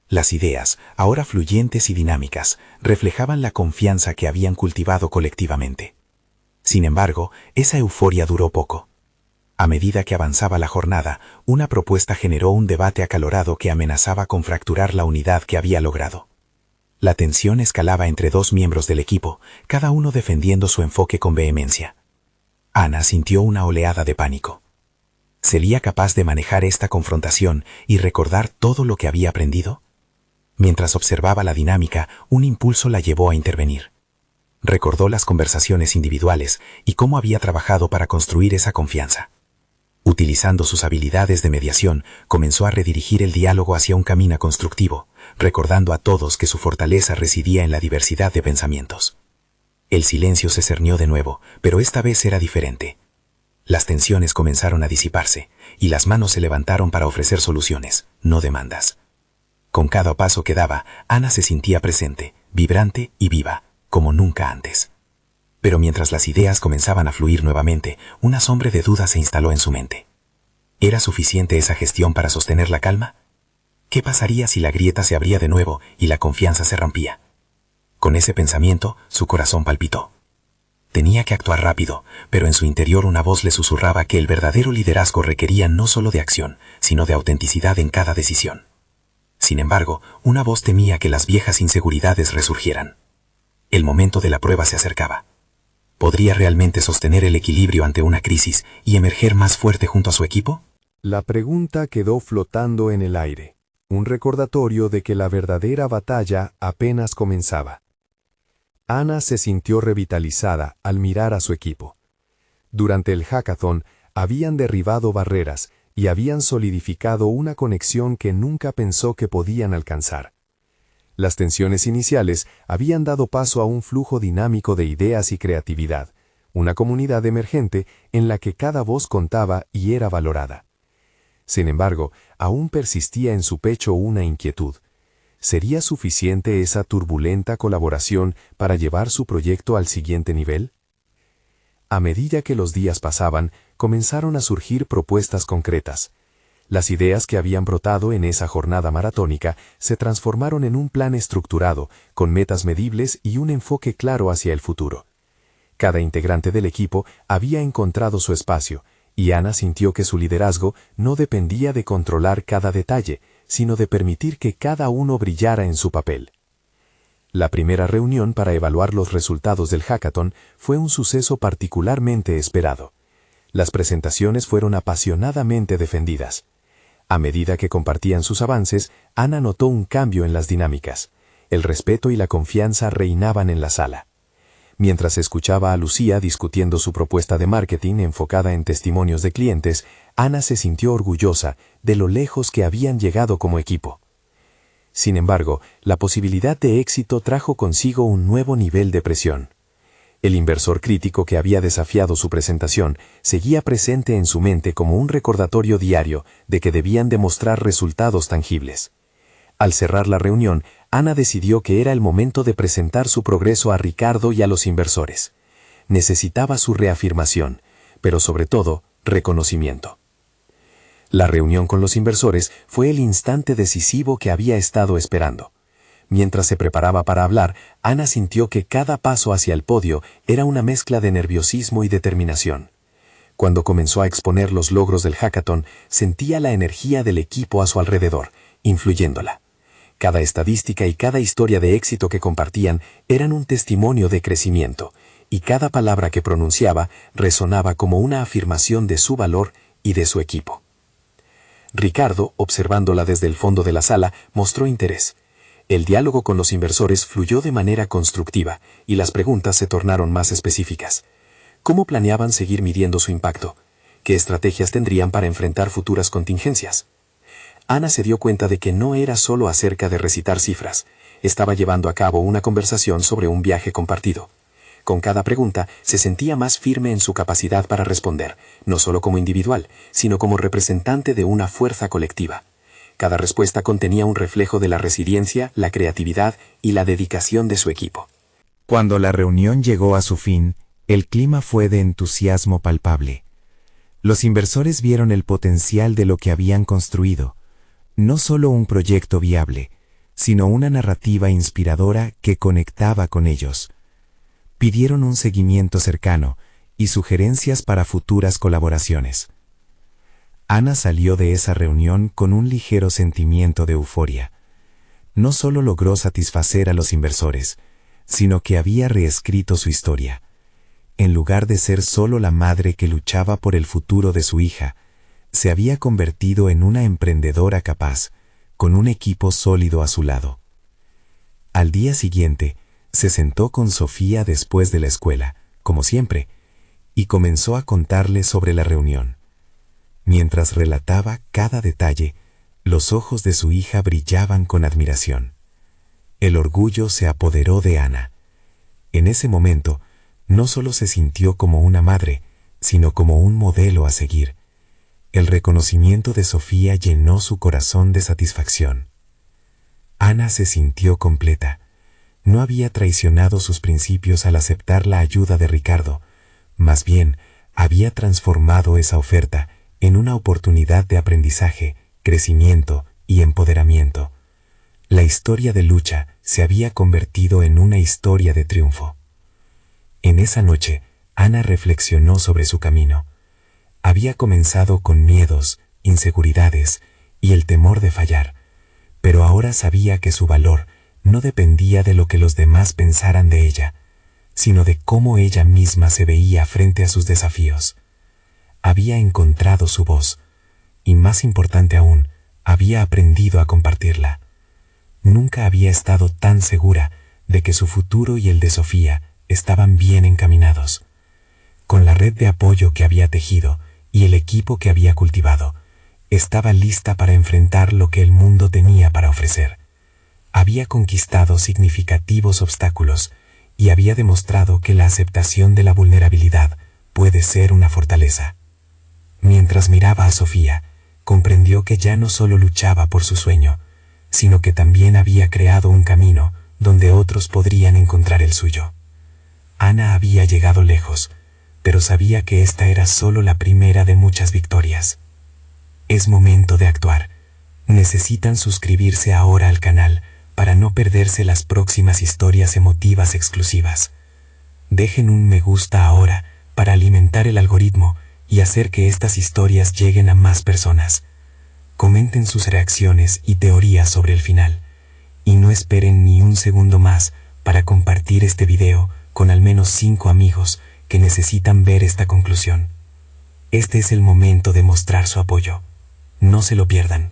Las ideas, ahora fluyentes y dinámicas, reflejaban la confianza que habían cultivado colectivamente. Sin embargo, esa euforia duró poco. A medida que avanzaba la jornada, una propuesta generó un debate acalorado que amenazaba con fracturar la unidad que había logrado. La tensión escalaba entre dos miembros del equipo, cada uno defendiendo su enfoque con vehemencia. Ana sintió una oleada de pánico. ¿Sería capaz de manejar esta confrontación y recordar todo lo que había aprendido? Mientras observaba la dinámica, un impulso la llevó a intervenir. Recordó las conversaciones individuales y cómo había trabajado para construir esa confianza. Utilizando sus habilidades de mediación, comenzó a redirigir el diálogo hacia un camino constructivo, recordando a todos que su fortaleza residía en la diversidad de pensamientos. El silencio se cernió de nuevo, pero esta vez era diferente. Las tensiones comenzaron a disiparse, y las manos se levantaron para ofrecer soluciones, no demandas. Con cada paso que daba, Ana se sentía presente, vibrante y viva, como nunca antes. Pero mientras las ideas comenzaban a fluir nuevamente, una sombra de duda se instaló en su mente. ¿Era suficiente esa gestión para sostener la calma? ¿Qué pasaría si la grieta se abría de nuevo y la confianza se rompía? Con ese pensamiento, su corazón palpitó. Tenía que actuar rápido, pero en su interior una voz le susurraba que el verdadero liderazgo requería no solo de acción, sino de autenticidad en cada decisión. Sin embargo, una voz temía que las viejas inseguridades resurgieran. El momento de la prueba se acercaba. ¿Podría realmente sostener el equilibrio ante una crisis y emerger más fuerte junto a su equipo? La pregunta quedó flotando en el aire, un recordatorio de que la verdadera batalla apenas comenzaba. Ana se sintió revitalizada al mirar a su equipo. Durante el hackathon habían derribado barreras y habían solidificado una conexión que nunca pensó que podían alcanzar. Las tensiones iniciales habían dado paso a un flujo dinámico de ideas y creatividad, una comunidad emergente en la que cada voz contaba y era valorada. Sin embargo, aún persistía en su pecho una inquietud. ¿Sería suficiente esa turbulenta colaboración para llevar su proyecto al siguiente nivel? A medida que los días pasaban, comenzaron a surgir propuestas concretas. Las ideas que habían brotado en esa jornada maratónica se transformaron en un plan estructurado, con metas medibles y un enfoque claro hacia el futuro. Cada integrante del equipo había encontrado su espacio, y Ana sintió que su liderazgo no dependía de controlar cada detalle, sino de permitir que cada uno brillara en su papel. La primera reunión para evaluar los resultados del hackathon fue un suceso particularmente esperado. Las presentaciones fueron apasionadamente defendidas. A medida que compartían sus avances, Ana notó un cambio en las dinámicas. El respeto y la confianza reinaban en la sala. Mientras escuchaba a Lucía discutiendo su propuesta de marketing enfocada en testimonios de clientes, Ana se sintió orgullosa de lo lejos que habían llegado como equipo. Sin embargo, la posibilidad de éxito trajo consigo un nuevo nivel de presión. El inversor crítico que había desafiado su presentación seguía presente en su mente como un recordatorio diario de que debían demostrar resultados tangibles. Al cerrar la reunión, Ana decidió que era el momento de presentar su progreso a Ricardo y a los inversores. necesitaba su reafirmación, pero sobre todo, reconocimiento. La reunión con los inversores fue el instante decisivo que había estado esperando. Mientras se preparaba para hablar, Ana sintió que cada paso hacia el podio era una mezcla de nerviosismo y determinación. Cuando comenzó a exponer los logros del hackathon, sentía la energía del equipo a su alrededor, influyéndola. Cada estadística y cada historia de éxito que compartían eran un testimonio de crecimiento, y cada palabra que pronunciaba resonaba como una afirmación de su valor y de su equipo. Ricardo, observándola desde el fondo de la sala, mostró interés. El diálogo con los inversores fluyó de manera constructiva y las preguntas se tornaron más específicas. ¿Cómo planeaban seguir midiendo su impacto? ¿Qué estrategias tendrían para enfrentar futuras contingencias? Ana se dio cuenta de que no era solo acerca de recitar cifras. Estaba llevando a cabo una conversación sobre un viaje compartido. Con cada pregunta se sentía más firme en su capacidad para responder, no solo como individual, sino como representante de una fuerza colectiva. Cada respuesta contenía un reflejo de la resiliencia, la creatividad y la dedicación de su equipo. Cuando la reunión llegó a su fin, el clima fue de entusiasmo palpable. Los inversores vieron el potencial de lo que habían construido, no solo un proyecto viable, sino una narrativa inspiradora que conectaba con ellos. Pidieron un seguimiento cercano y sugerencias para futuras colaboraciones. Ana salió de esa reunión con un ligero sentimiento de euforia. No solo logró satisfacer a los inversores, sino que había reescrito su historia. En lugar de ser solo la madre que luchaba por el futuro de su hija, se había convertido en una emprendedora capaz, con un equipo sólido a su lado. Al día siguiente, se sentó con Sofía después de la escuela, como siempre, y comenzó a contarle sobre la reunión. Mientras relataba cada detalle, los ojos de su hija brillaban con admiración. El orgullo se apoderó de Ana. En ese momento, no solo se sintió como una madre, sino como un modelo a seguir. El reconocimiento de Sofía llenó su corazón de satisfacción. Ana se sintió completa. No había traicionado sus principios al aceptar la ayuda de Ricardo, más bien había transformado esa oferta en una oportunidad de aprendizaje, crecimiento y empoderamiento. La historia de lucha se había convertido en una historia de triunfo. En esa noche, Ana reflexionó sobre su camino. Había comenzado con miedos, inseguridades y el temor de fallar, pero ahora sabía que su valor no dependía de lo que los demás pensaran de ella, sino de cómo ella misma se veía frente a sus desafíos. Había encontrado su voz, y más importante aún, había aprendido a compartirla. Nunca había estado tan segura de que su futuro y el de Sofía estaban bien encaminados. Con la red de apoyo que había tejido y el equipo que había cultivado, estaba lista para enfrentar lo que el mundo tenía para ofrecer. Había conquistado significativos obstáculos y había demostrado que la aceptación de la vulnerabilidad puede ser una fortaleza. Mientras miraba a Sofía, comprendió que ya no solo luchaba por su sueño, sino que también había creado un camino donde otros podrían encontrar el suyo. Ana había llegado lejos, pero sabía que esta era solo la primera de muchas victorias. Es momento de actuar. Necesitan suscribirse ahora al canal para no perderse las próximas historias emotivas exclusivas. Dejen un me gusta ahora para alimentar el algoritmo y hacer que estas historias lleguen a más personas. Comenten sus reacciones y teorías sobre el final. Y no esperen ni un segundo más para compartir este video con al menos 5 amigos que necesitan ver esta conclusión. Este es el momento de mostrar su apoyo. No se lo pierdan.